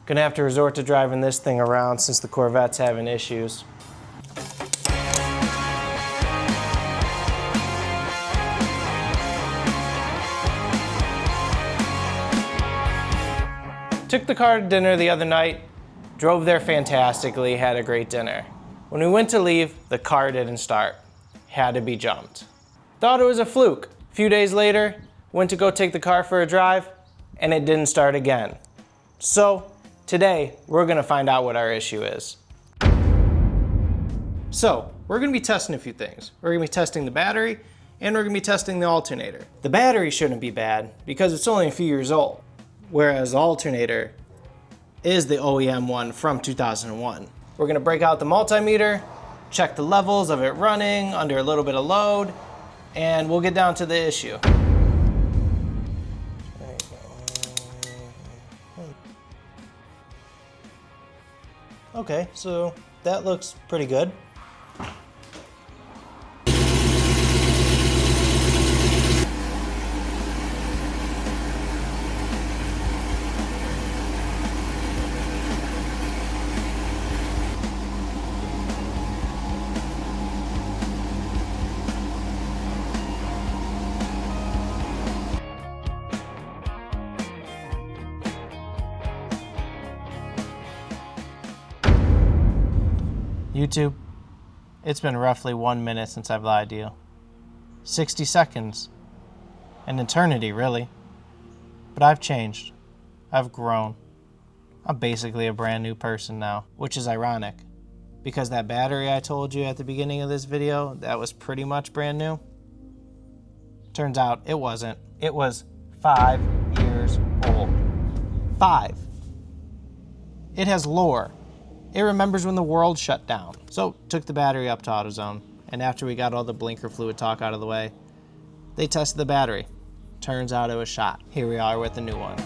Gonna have to resort to driving this thing around since the Corvette's having issues. Took the car to dinner the other night, drove there fantastically, had a great dinner. When we went to leave, the car didn't start. Had to be jumped. Thought it was a fluke. A few days later, went to go take the car for a drive, and it didn't start again. So, today, we're gonna find out what our issue is. So, we're gonna be testing a few things. We're gonna be testing the battery, and we're gonna be testing the alternator. The battery shouldn't be bad, because it's only a few years old, whereas the alternator is the OEM one from 2001. We're gonna break out the multimeter, check the levels of it running under a little bit of load, and we'll get down to the issue. Okay, so that looks pretty good. YouTube, it's been roughly 1 minute since I've lied to you. 60 seconds. An eternity, really. But I've changed. I've grown. I'm basically a brand new person now, which is ironic, because that battery I told you at the beginning of this video, that was pretty much brand new. Turns out it wasn't. It was 5 years old. 5. It has lore. It remembers when the world shut down. So, took the battery up to AutoZone, and after we got all the blinker fluid talk out of the way, they tested the battery. Turns out it was shot. Here we are with the new one.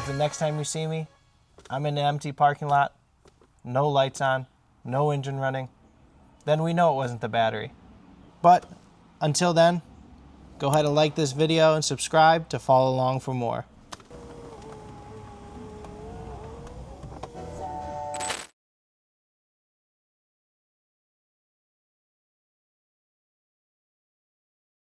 The next time you see me, I'm in an empty parking lot, no lights on, no engine running, then we know it wasn't the battery. But until then, go ahead and like this video and subscribe to follow along for more.